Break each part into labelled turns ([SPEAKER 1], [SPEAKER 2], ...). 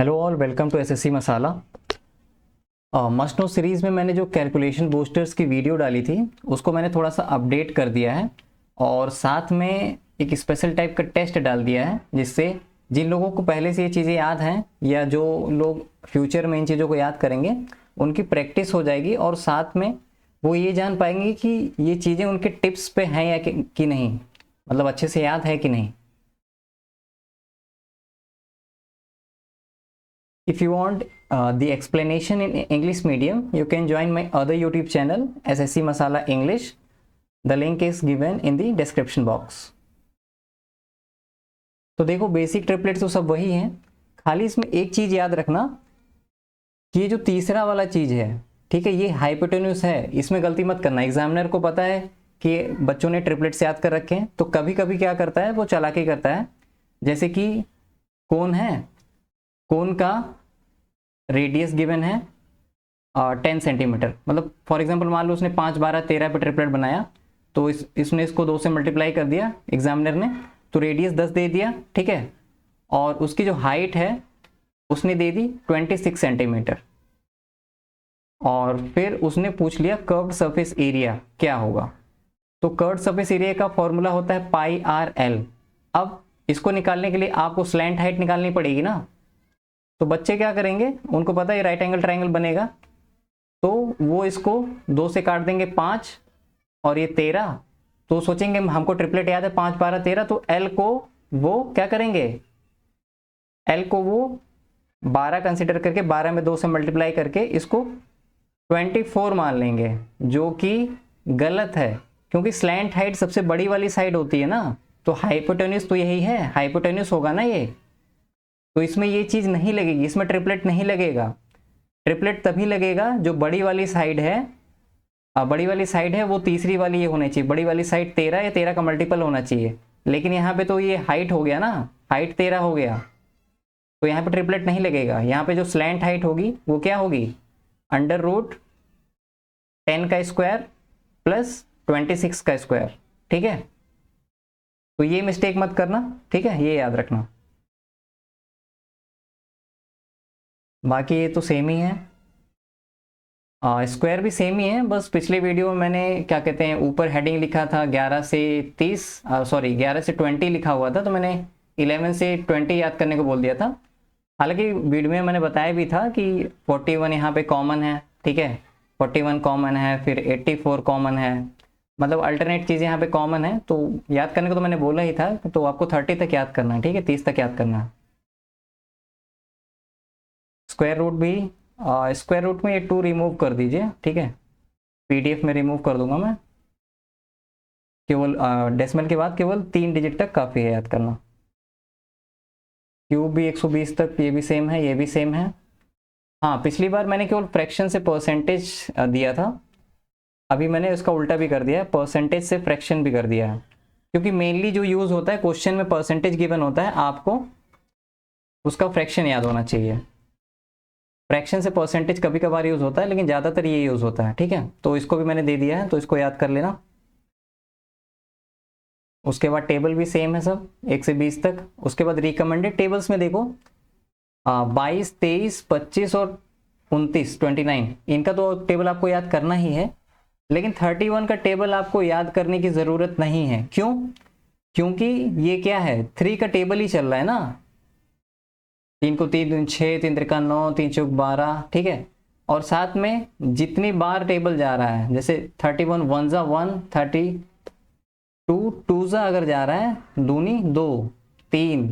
[SPEAKER 1] Hello all, welcome to SSC masala. Must know series में मैंने जो कैलकुलेशन बूस्टर्स की वीडियो डाली थी उसको मैंने थोड़ा सा अपडेट कर दिया है और साथ में एक स्पेशल टाइप का टेस्ट डाल दिया है, जिससे जिन लोगों को पहले से ये चीज़ें याद हैं या जो लोग फ्यूचर में इन चीज़ों को याद करेंगे उनकी प्रैक्टिस हो जाएगी और साथ में वो ये जान पाएंगे कि ये चीज़ें उनके टिप्स पे हैं या कि नहीं, मतलब अच्छे से याद है कि नहीं। If you want the explanation in English medium, you can join my other YouTube channel SSC Masala English. The link is given in the description box. तो देखो, बेसिक ट्रिपलेट्स तो सब वही हैं, खाली इसमें एक चीज़ याद रखना कि ये जो तीसरा वाला चीज़ है, ठीक है, ये हाइपोटेन्यूस है, इसमें गलती मत करना। एग्जामिनर को पता है कि बच्चों ने ट्रिपलेट्स याद कर रखे हैं, तो कभी कभी क्या करता है, वो चालाकी करता है। जैसे कि कोन है, कोन का रेडियस गिवन है 10 सेंटीमीटर, मतलब फॉर एग्जांपल मान लो उसने 5, 12, 13 पे ट्रिपलेट बनाया, तो इसने इसको 2 से मल्टीप्लाई कर दिया एग्जामिनर ने, तो रेडियस 10 दे दिया, ठीक है, और उसकी जो हाइट है उसने दे दी 26 सेंटीमीटर, और फिर उसने पूछ लिया कर्व्ड सरफेस एरिया क्या होगा। तो कर्व्ड सरफेस एरिया का फॉर्मूला होता है पाई आर एल। अब इसको निकालने के लिए आपको स्लैंट हाइट निकालनी पड़ेगी ना, तो बच्चे क्या करेंगे, उनको पता है राइट एंगल ट्रायंगल बनेगा, तो वो इसको 2 से काट देंगे 5 और ये 13, तो सोचेंगे हमको ट्रिपलेट याद है 5, 12, 13, तो एल को वो क्या करेंगे, एल को वो 12 कंसिडर करके 12 में 2 से मल्टीप्लाई करके इसको 24 मान लेंगे, जो कि गलत है, क्योंकि स्लैंट हाइट सबसे बड़ी वाली साइड होती है ना, तो हाइपोटेन्यूस तो यही है, हाइपोटेन्यूस होगा ना ये, तो इसमें ये चीज़ नहीं लगेगी, इसमें ट्रिपलेट नहीं लगेगा। ट्रिपलेट तभी लगेगा जो बड़ी वाली साइड है, बड़ी वाली साइड है वो तीसरी वाली ये होनी चाहिए, बड़ी वाली साइड 13 या 13 का मल्टीपल होना चाहिए, लेकिन यहाँ पे तो ये हाइट हो गया ना, हाइट 13 हो गया, तो यहाँ पे ट्रिपलेट नहीं लगेगा। यहाँ पे जो स्लैंट हाइट होगी वो क्या होगी, √10 का स्क्वायर प्लस 26 का स्क्वायर, ठीक है। तो ये मिस्टेक मत करना, ठीक है, ये याद रखना। बाकी ये तो सेम ही है, स्क्वायर भी सेम ही है, बस पिछले वीडियो में मैंने क्या कहते हैं ऊपर हेडिंग लिखा था 11 से 30, सॉरी 11 से 20 लिखा हुआ था, तो मैंने 11 से 20 याद करने को बोल दिया था। हालांकि वीडियो में मैंने बताया भी था कि 41 यहाँ पे कॉमन है, ठीक है, 41 कॉमन है, फिर 84 कॉमन है, मतलब अल्टरनेट चीज़ें यहाँ पे कॉमन है, तो याद करने को तो मैंने बोला ही था, तो आपको 30 तक याद करना है, ठीक है, 30 तक याद करना है। स्क्वायर रूट भी, स्क्वायर रूट में ये 2 रिमूव कर दीजिए, ठीक है, पीडीएफ में रिमूव कर दूंगा मैं, केवल डेसिमल के बाद केवल 3 डिजिट तक काफ़ी है याद करना। क्यूब भी 120 तक, ये भी सेम है, ये भी सेम है। हाँ, पिछली बार मैंने केवल फ्रैक्शन से परसेंटेज दिया था, अभी मैंने इसका उल्टा भी कर दिया है, परसेंटेज से फ्रैक्शन भी कर दिया है, क्योंकि मेनली जो यूज़ होता है क्वेश्चन में परसेंटेज गिवन होता है, आपको उसका फ्रैक्शन याद होना चाहिए। फ्रैक्शन से परसेंटेज कभी कभार यूज़ होता है, लेकिन ज़्यादातर ये यूज़ होता है, ठीक है, तो इसको भी मैंने दे दिया है, तो इसको याद कर लेना। उसके बाद टेबल भी सेम है सब 1 से 20 तक। उसके बाद रिकमेंडेड टेबल्स में देखो 22, 23, 25 और 29, 29, इनका तो टेबल आपको याद करना ही है, लेकिन 31 का टेबल आपको याद करने की ज़रूरत नहीं है। क्यों? क्योंकि ये क्या है, 3 का टेबल ही चल रहा है ना, 3 को 3 दूनी 6, 3 त्रिका 9, 3 चौक 12, ठीक है, और साथ में जितनी बार टेबल जा रहा है, जैसे 31 1 जा 1, 32 2 जा अगर जा रहा है, दूनी 2, 3,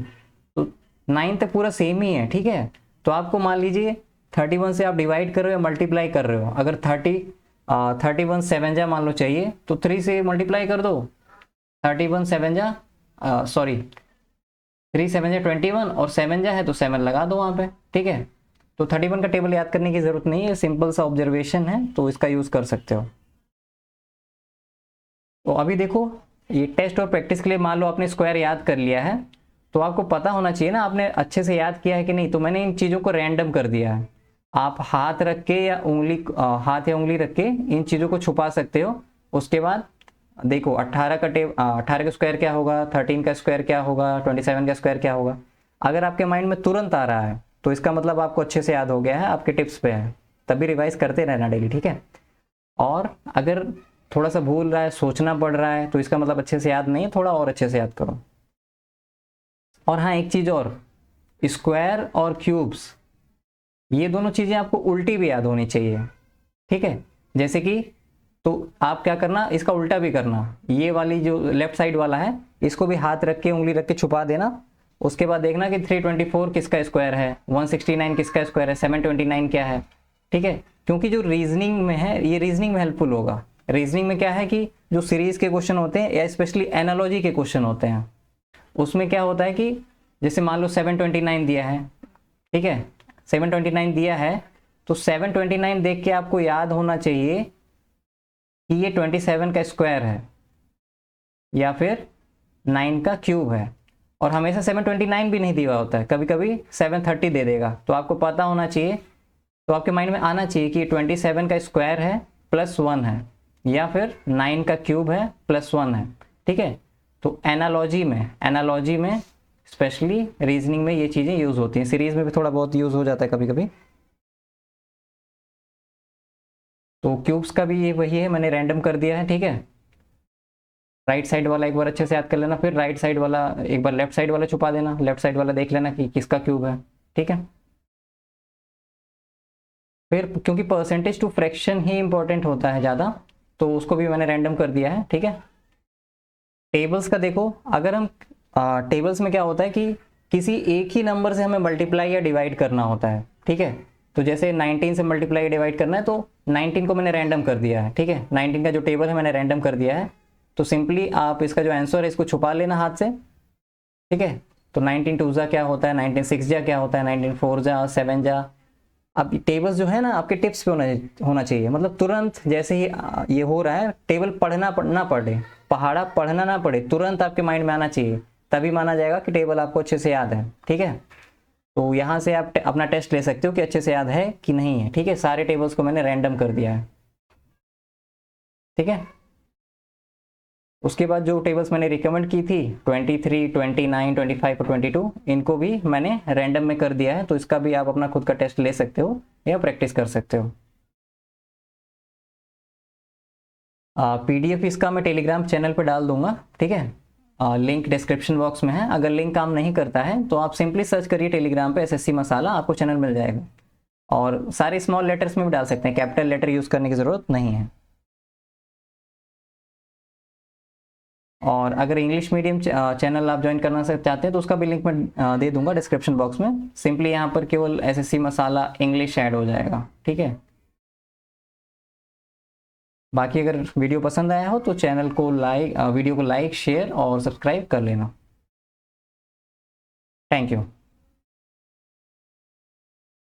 [SPEAKER 1] तो 9 तक पूरा सेम ही है, ठीक है। तो आपको मान लीजिए 31 से आप डिवाइड कर रहे हो या मल्टीप्लाई कर रहे हो, अगर 31 7 जा मान लो चाहिए, तो 3 से मल्टीप्लाई कर दो, 31 7 जा, सॉरी 3 7 जा 21 और 7 जा है तो 7 लगा दो वहाँ पे, ठीक है। तो 31 का टेबल याद करने की ज़रूरत नहीं है, सिंपल सा ऑब्जर्वेशन है, तो इसका यूज़ कर सकते हो। तो अभी देखो, ये टेस्ट और प्रैक्टिस के लिए मान लो आपने स्क्वायर याद कर लिया है, तो आपको पता होना चाहिए ना आपने अच्छे से याद किया है कि नहीं, तो मैंने इन चीज़ों को रैंडम कर दिया है। आप हाथ रख के या हाथ या उंगली रख के इन चीज़ों को छुपा सकते हो। उसके बाद देखो 18 का स्क्वायर क्या होगा, 13 का स्क्वायर क्या होगा, 27 का स्क्वायर क्या होगा, अगर आपके माइंड में तुरंत आ रहा है तो इसका मतलब आपको अच्छे से याद हो गया है, आपके टिप्स पे है, तभी रिवाइज करते रहना डेली, ठीक है। और अगर थोड़ा सा भूल रहा है, सोचना पड़ रहा है, तो इसका मतलब अच्छे से याद नहीं है, थोड़ा और अच्छे से याद करो। और हाँ, एक चीज़ और, स्क्वायर और क्यूब्स, ये दोनों चीज़ें आपको उल्टी भी याद होनी चाहिए, ठीक है। जैसे कि तो आप क्या करना, इसका उल्टा भी करना, ये वाली जो लेफ्ट साइड वाला है इसको भी हाथ रख के, उंगली रख के छुपा देना। उसके बाद देखना कि 324 किसका स्क्वायर है, 169 किसका स्क्वायर है, 729 क्या है, ठीक है। क्योंकि जो रीजनिंग में है, ये रीजनिंग में हेल्पफुल होगा। रीजनिंग में क्या है कि जो सीरीज के क्वेश्चन होते हैं या स्पेशली एनालॉजी के क्वेश्चन होते हैं, उसमें क्या होता है कि जैसे मान लो 729 दिया है, ठीक है, 729 दिया है, तो 729 देख के आपको याद होना चाहिए कि ये 27 का स्क्वायर है या फिर 9 का क्यूब है। और हमेशा 729 भी नहीं दिया होता है, कभी कभी 730 दे देगा, तो आपको पता होना चाहिए, तो आपके माइंड में आना चाहिए कि 27 का स्क्वायर है +1 है, या फिर 9 का क्यूब है +1 है, ठीक है। तो एनालॉजी में स्पेशली रीजनिंग में ये चीज़ें यूज़ होती हैं, सीरीज में भी थोड़ा बहुत यूज़ हो जाता है कभी कभी। तो क्यूब्स का भी ये वही है, मैंने रैंडम कर दिया है, ठीक है। राइट साइड वाला एक बार अच्छे से याद कर लेना, फिर राइट साइड वाला एक बार लेफ्ट साइड वाला छुपा देना, लेफ्ट साइड वाला देख लेना कि किसका क्यूब है, ठीक है। फिर क्योंकि परसेंटेज टू फ्रैक्शन ही इंपॉर्टेंट होता है ज़्यादा, तो उसको भी मैंने रैंडम कर दिया है, ठीक है। टेबल्स का देखो, अगर हम टेबल्स में क्या होता है कि किसी एक ही नंबर से हमें मल्टीप्लाई या डिवाइड करना होता है, ठीक है। तो जैसे 19 से मल्टीप्लाई या डिवाइड करना है, तो 19 को मैंने रैंडम कर दिया है, ठीक है। 19 का जो टेबल है मैंने रैंडम कर दिया है, तो सिंपली आप इसका जो आंसर है इसको छुपा लेना हाथ से, ठीक है। तो 19 2 जा क्या होता है, 19 6 जा क्या होता है, 19 4 जा 7 जा। अब टेबल्स जो है ना आपके टिप्स पे होना चाहिए, मतलब तुरंत जैसे ही ये हो रहा है, टेबल पढ़ना ना पड़े, पहाड़ा पढ़ना ना पड़े, तुरंत आपके माइंड में आना चाहिए, तभी माना जाएगा कि टेबल आपको अच्छे से याद है, ठीक है। तो यहाँ से आप अपना टेस्ट ले सकते हो कि अच्छे से याद है कि नहीं है, ठीक है। सारे टेबल्स को मैंने रैंडम कर दिया है, ठीक है। उसके बाद जो टेबल्स मैंने रिकमेंड की थी 23, 29, 25 और 22, इनको भी मैंने रैंडम में कर दिया है, तो इसका भी आप अपना खुद का टेस्ट ले सकते हो या प्रैक्टिस कर सकते हो। PDF इसका मैं टेलीग्राम चैनल पर डाल दूंगा, ठीक है। लिंक डिस्क्रिप्शन बॉक्स में है, अगर लिंक काम नहीं करता है तो आप सिंपली सर्च करिए टेलीग्राम पे SSC मसाला, आपको चैनल मिल जाएगा। और सारे स्मॉल लेटर्स में भी डाल सकते हैं, कैपिटल लेटर यूज़ करने की ज़रूरत नहीं है। और अगर इंग्लिश मीडियम चैनल आप ज्वाइन करना चाहते हैं तो उसका भी लिंक मैं दे दूंगा डिस्क्रिप्शन बॉक्स में। सिंपली यहाँ पर केवल SSC मसाला इंग्लिश ऐड हो जाएगा, ठीक है। बाकी अगर वीडियो पसंद आया हो तो चैनल को वीडियो को लाइक, शेयर और सब्सक्राइब कर लेना। Thank you.